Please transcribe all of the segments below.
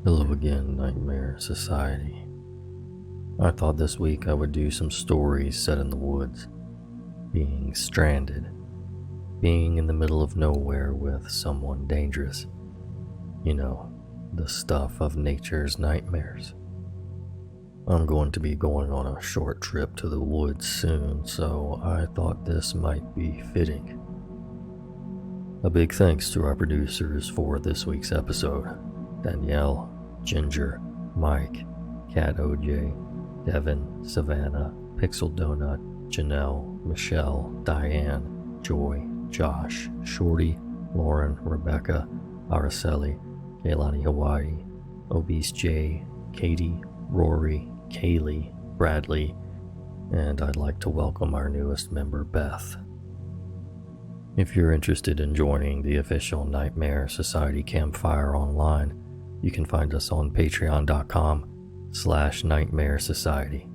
Hello again, Nightmare Society. I thought this week I would do some stories set in the woods, being stranded, being in the middle of nowhere with someone dangerous. You know, the stuff of nature's nightmares. I'm going to be going on a short trip to the woods soon, so I thought this might be fitting. A big thanks to our producers for this week's episode: Danielle, Ginger, Mike, Cat OJ, Devan, Savannah, PixeledDonut, Jeanelle, Michelle, Dianne, Joy, Josh, Shorty, Lauren, Ribecka, Araceli, KealaniHawaii, Obese J, Katie, Rory, Caley, Bradley, and I'd like to welcome our newest member, Beth. If you're interested in joining the official Nightmare Society campfire online, you can find us on patreon.com/Nightmare Society.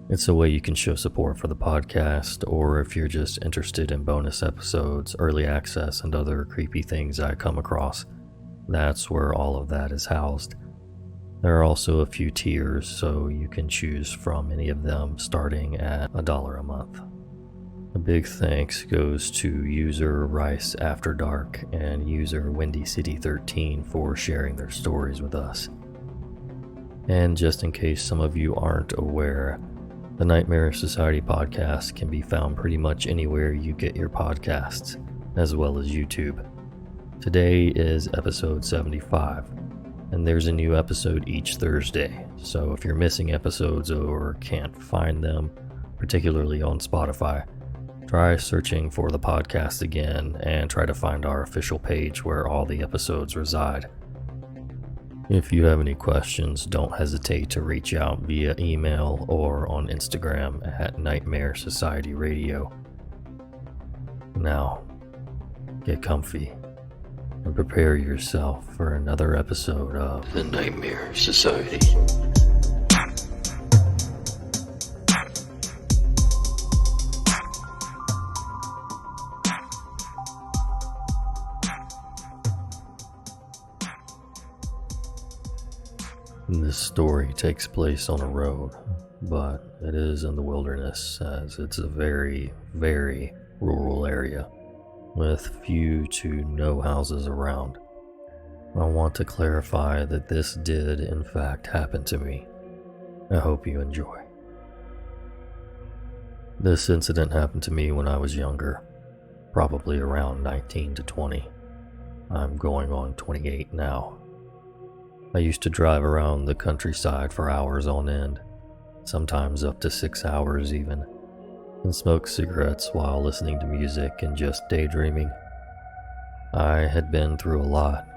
It's a way you can show support for the podcast, or if you're just interested in bonus episodes, early access, and other creepy things I come across, that's where all of that is housed. There are also a few tiers, so you can choose from any of them starting at $1 a month. A big thanks goes to user riceafterdark and user WindyCity13 for sharing their stories with us. And just in case some of you aren't aware, the Nightmare Society podcast can be found pretty much anywhere you get your podcasts, as well as YouTube. Today is episode 75. And there's a new episode each Thursday, so if you're missing episodes or can't find them, particularly on Spotify, try searching for the podcast again and try to find our official page where all the episodes reside. If you have any questions, don't hesitate to reach out via email or on Instagram at Nightmare Society Radio. Now, get comfy and prepare yourself for another episode of the Nightmare Society. This story takes place on a road, but it is in the wilderness, as it's a very, very rural area with few to no houses around. I want to clarify that this did in fact happen to me. I hope you enjoy. This incident happened to me when I was younger, probably around 19 to 20. I'm going on 28 now. I used to drive around the countryside for hours on end, sometimes up to 6 hours even, and smoke cigarettes while listening to music and just daydreaming. I had been through a lot,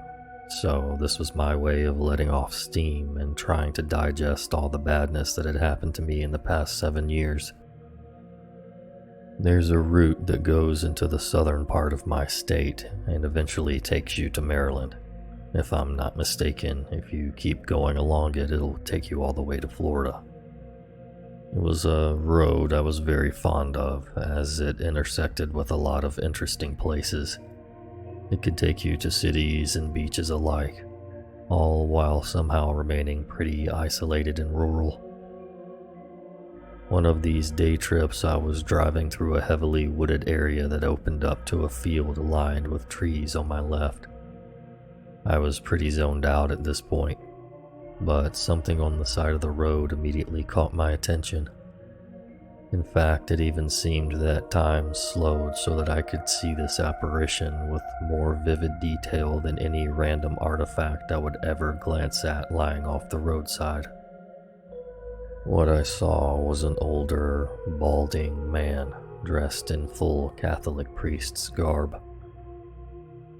so this was my way of letting off steam and trying to digest all the badness that had happened to me in the past 7 years. There's a route that goes into the southern part of my state and eventually takes you to Maryland. If I'm not mistaken, if you keep going along it, it'll take you all the way to Florida. It was a road I was very fond of, as it intersected with a lot of interesting places. It could take you to cities and beaches alike, all while somehow remaining pretty isolated and rural. One of these day trips, I was driving through a heavily wooded area that opened up to a field lined with trees on my left. I was pretty zoned out at this point, but something on the side of the road immediately caught my attention. In fact, it even seemed that time slowed so that I could see this apparition with more vivid detail than any random artifact I would ever glance at lying off the roadside. What I saw was an older, balding man dressed in full Catholic priest's garb.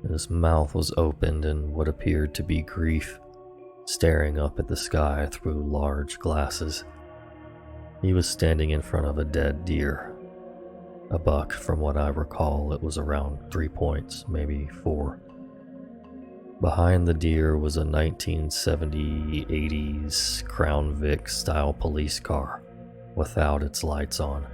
His mouth was opened in what appeared to be grief, staring up at the sky through large glasses. He was standing in front of a dead deer. A buck, from what I recall, it was around 3 points, maybe 4. Behind the deer was a 1970-80s Crown Vic style police car, without its lights on.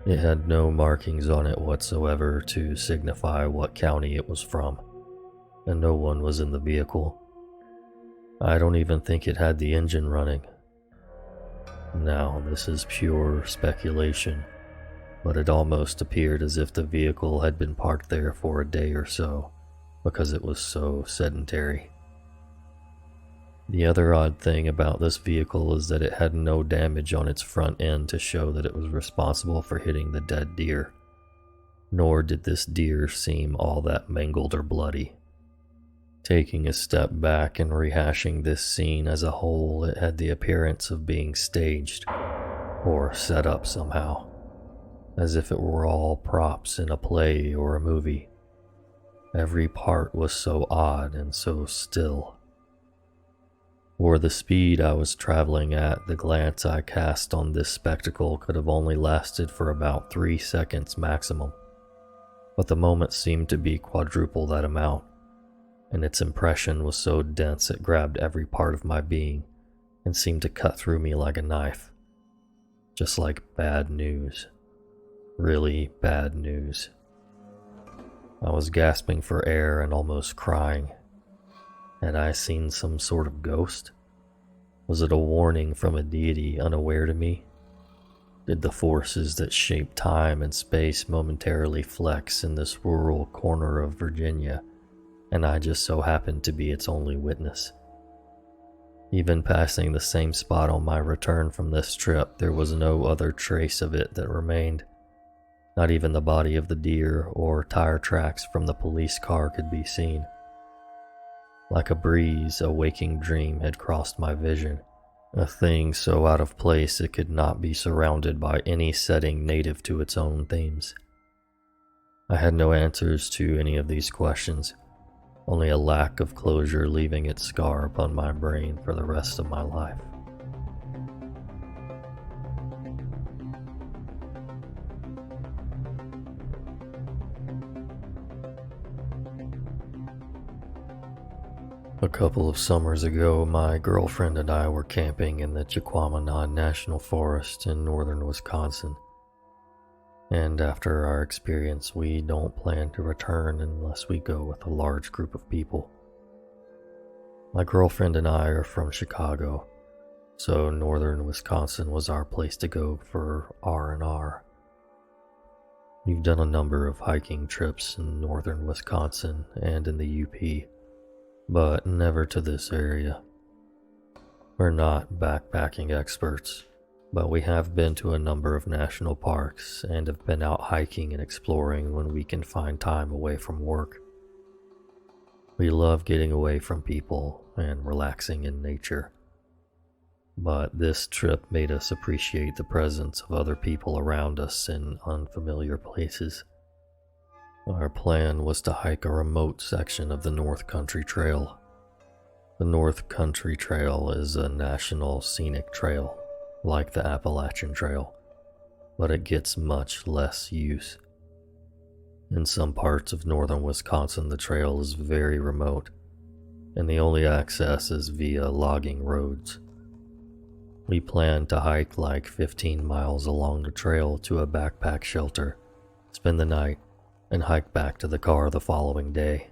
It had no markings on it whatsoever to signify what county it was from, and no one was in the vehicle. I don't even think it had the engine running. Now, this is pure speculation, but it almost appeared as if the vehicle had been parked there for a day or so, because it was so sedentary. The other odd thing about this vehicle is that it had no damage on its front end to show that it was responsible for hitting the dead deer, nor did this deer seem all that mangled or bloody. Taking a step back and rehashing this scene as a whole, it had the appearance of being staged or set up somehow, as if it were all props in a play or a movie. Every part was so odd and so still. For the speed I was traveling at, the glance I cast on this spectacle could have only lasted for about 3 seconds maximum, but the moment seemed to be quadruple that amount, and its impression was so dense it grabbed every part of my being and seemed to cut through me like a knife. Just like bad news. Really bad news. I was gasping for air and almost crying. Had I seen some sort of ghost? Was it a warning from a deity unaware to me? Did the forces that shape time and space momentarily flex in this rural corner of Virginia, and I just so happened to be its only witness? Even passing the same spot on my return from this trip, there was no other trace of it that remained. Not even the body of the deer or tire tracks from the police car could be seen. Like a breeze, a waking dream had crossed my vision, a thing so out of place it could not be surrounded by any setting native to its own themes. I had no answers to any of these questions, only a lack of closure leaving its scar upon my brain for the rest of my life. A couple of summers ago, my girlfriend and I were camping in the Chiquamaunon National Forest in northern Wisconsin. And after our experience, we don't plan to return unless we go with a large group of people. My girlfriend and I are from Chicago, so northern Wisconsin was our place to go for R&R. We've done a number of hiking trips in northern Wisconsin and in the UP, but never to this area. We're not backpacking experts, but we have been to a number of national parks and have been out hiking and exploring when we can find time away from work. We love getting away from people and relaxing in nature, but this trip made us appreciate the presence of other people around us in unfamiliar places. Our plan was to hike a remote section of the North Country Trail. The North Country Trail is a national scenic trail, like the Appalachian Trail, but it gets much less use. In some parts of northern Wisconsin, the trail is very remote, and the only access is via logging roads. We planned to hike like 15 miles along the trail to a backpack shelter, spend the night, and hike back to the car the following day.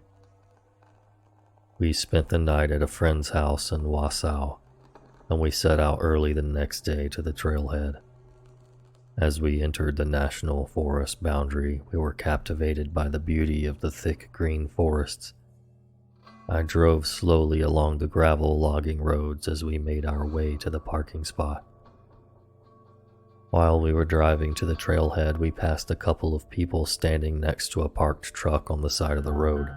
We spent the night at a friend's house in Wausau, and we set out early the next day to the trailhead. As we entered the national forest boundary, we were captivated by the beauty of the thick green forests. I drove slowly along the gravel logging roads as we made our way to the parking spot. While we were driving to the trailhead, we passed a couple of people standing next to a parked truck on the side of the road.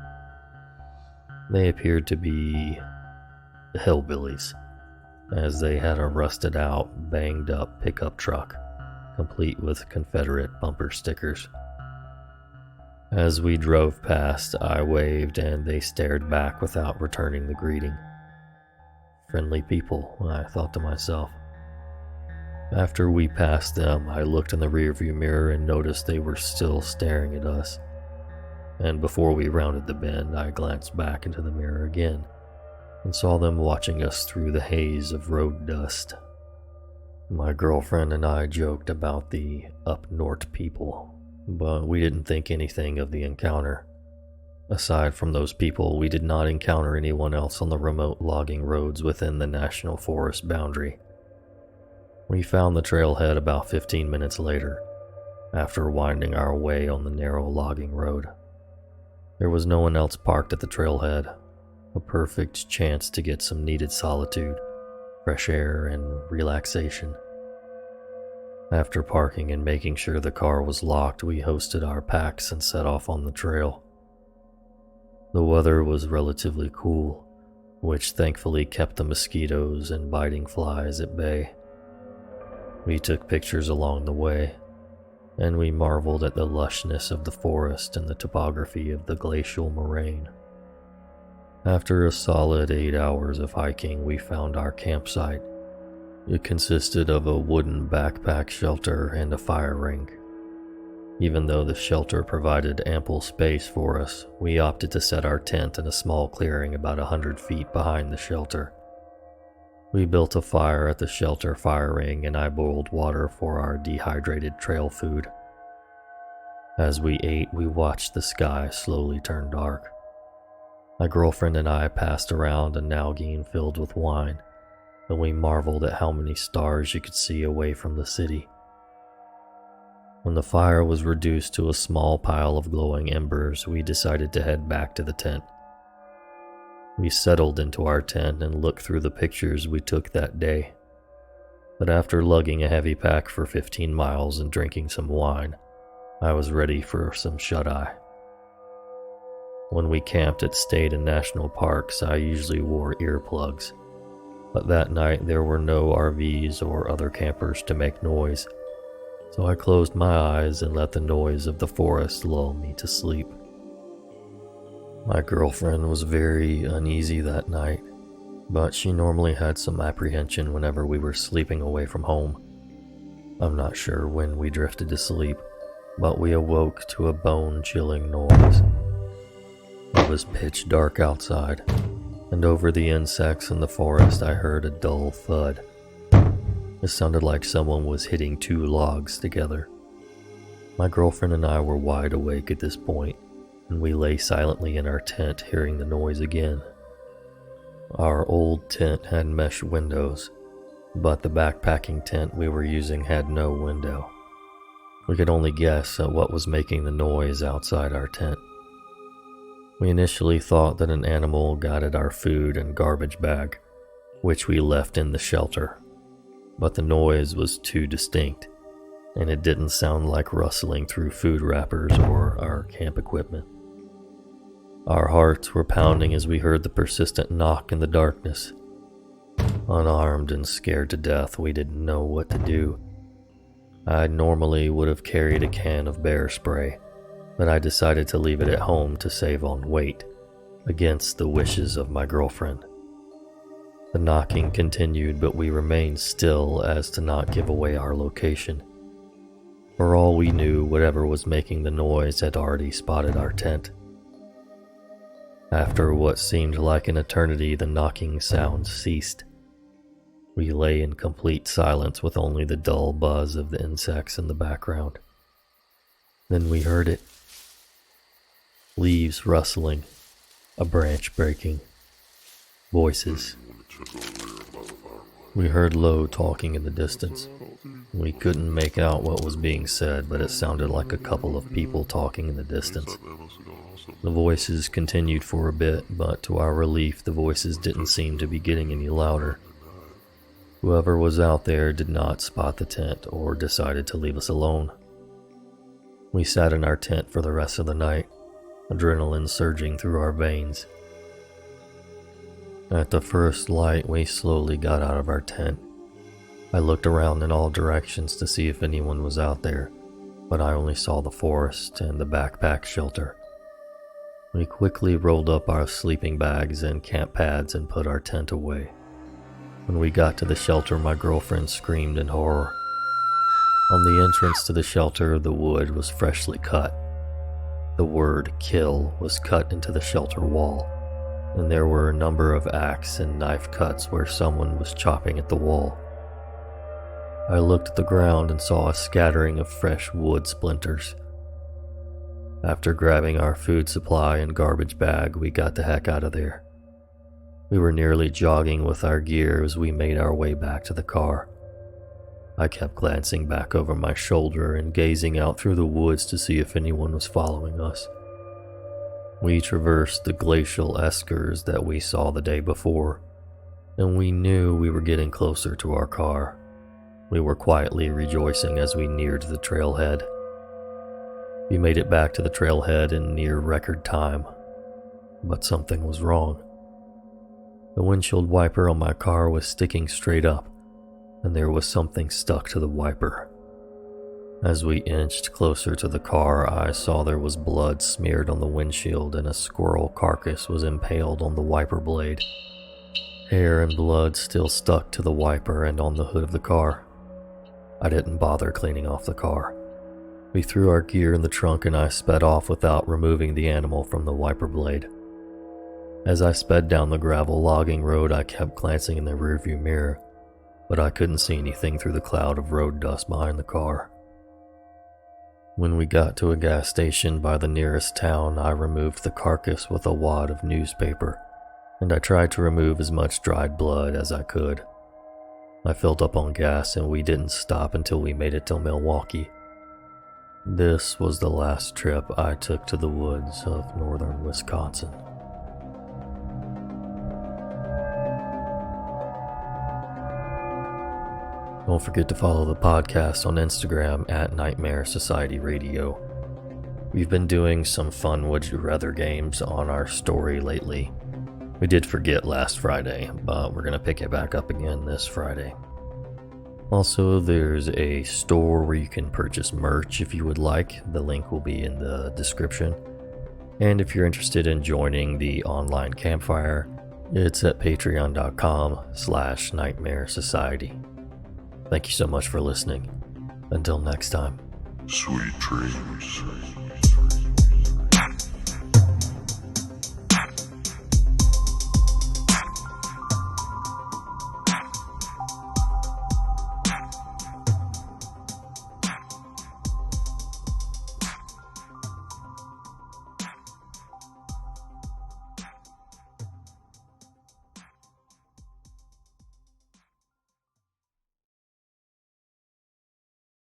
They appeared to be hillbillies, as they had a rusted-out, banged-up pickup truck, complete with Confederate bumper stickers. As we drove past, I waved and they stared back without returning the greeting. Friendly people, I thought to myself. After we passed them, I looked in the rearview mirror and noticed they were still staring at us. And before we rounded the bend, I glanced back into the mirror again and saw them watching us through the haze of road dust. My girlfriend and I joked about the up north people, but we didn't think anything of the encounter. Aside from those people, we did not encounter anyone else on the remote logging roads within the national forest boundary. We found the trailhead about 15 minutes later, after winding our way on the narrow logging road. There was no one else parked at the trailhead, a perfect chance to get some needed solitude, fresh air, and relaxation. After parking and making sure the car was locked, we hoisted our packs and set off on the trail. The weather was relatively cool, which thankfully kept the mosquitoes and biting flies at bay. We took pictures along the way, and we marveled at the lushness of the forest and the topography of the glacial moraine. After a solid 8 hours of hiking, we found our campsite. It consisted of a wooden backpack shelter and a fire ring. Even though the shelter provided ample space for us, we opted to set our tent in a small clearing about 100 feet behind the shelter. We built a fire at the shelter fire ring, and I boiled water for our dehydrated trail food. As we ate, we watched the sky slowly turn dark. My girlfriend and I passed around a Nalgene filled with wine, and we marveled at how many stars you could see away from the city. When the fire was reduced to a small pile of glowing embers, we decided to head back to the tent. We settled into our tent and looked through the pictures we took that day. But after lugging a heavy pack for 15 miles and drinking some wine, I was ready for some shut-eye. When we camped at state and national parks, I usually wore earplugs. But that night there were no RVs or other campers to make noise, so I closed my eyes and let the noise of the forest lull me to sleep. My girlfriend was very uneasy that night, but she normally had some apprehension whenever we were sleeping away from home. I'm not sure when we drifted to sleep, but we awoke to a bone-chilling noise. It was pitch dark outside, and over the insects in the forest I heard a dull thud. It sounded like someone was hitting two logs together. My girlfriend and I were wide awake at this point, and we lay silently in our tent hearing the noise again. Our old tent had mesh windows, but the backpacking tent we were using had no window. We could only guess at what was making the noise outside our tent. We initially thought that an animal got at our food and garbage bag, which we left in the shelter. But the noise was too distinct, and it didn't sound like rustling through food wrappers or our camp equipment. Our hearts were pounding as we heard the persistent knock in the darkness. Unarmed and scared to death, we didn't know what to do. I normally would have carried a can of bear spray, but I decided to leave it at home to save on weight, against the wishes of my girlfriend. The knocking continued, but we remained still as to not give away our location. For all we knew, whatever was making the noise had already spotted our tent. After what seemed like an eternity, the knocking sound ceased. We lay in complete silence with only the dull buzz of the insects in the background. Then we heard it. Leaves rustling, a branch breaking, voices. We heard low talking in the distance. We couldn't make out what was being said, but it sounded like a couple of people talking in the distance. The voices continued for a bit, but to our relief, the voices didn't seem to be getting any louder. Whoever was out there did not spot the tent or decided to leave us alone. We sat in our tent for the rest of the night, adrenaline surging through our veins. At the first light, we slowly got out of our tent. I looked around in all directions to see if anyone was out there, but I only saw the forest and the backpack shelter. We quickly rolled up our sleeping bags and camp pads and put our tent away. When we got to the shelter, my girlfriend screamed in horror. On the entrance to the shelter, the wood was freshly cut. The word "kill" was cut into the shelter wall, and there were a number of axe and knife cuts where someone was chopping at the wall. I looked at the ground and saw a scattering of fresh wood splinters. After grabbing our food supply and garbage bag, we got the heck out of there. We were nearly jogging with our gear as we made our way back to the car. I kept glancing back over my shoulder and gazing out through the woods to see if anyone was following us. We traversed the glacial eskers that we saw the day before, and we knew we were getting closer to our car. We were quietly rejoicing as we neared the trailhead. We made it back to the trailhead in near record time, but something was wrong. The windshield wiper on my car was sticking straight up, and there was something stuck to the wiper. As we inched closer to the car, I saw there was blood smeared on the windshield and a squirrel carcass was impaled on the wiper blade. Hair and blood still stuck to the wiper and on the hood of the car. I didn't bother cleaning off the car. We threw our gear in the trunk and I sped off without removing the animal from the wiper blade. As I sped down the gravel logging road, I kept glancing in the rearview mirror, but I couldn't see anything through the cloud of road dust behind the car. When we got to a gas station by the nearest town, I removed the carcass with a wad of newspaper, and I tried to remove as much dried blood as I could. I filled up on gas and we didn't stop until we made it to Milwaukee. This was the last trip I took to the woods of northern Wisconsin. Don't forget to follow the podcast on Instagram at Nightmare Society Radio. We've been doing some fun Would You Rather games on our story lately. We did forget last Friday, but we're going to pick it back up again this Friday. Also, there's a store where you can purchase merch if you would like. The link will be in the description. And if you're interested in joining the online campfire, it's at patreon.com/Nightmare Society. Thank you so much for listening. Until next time. Sweet dreams.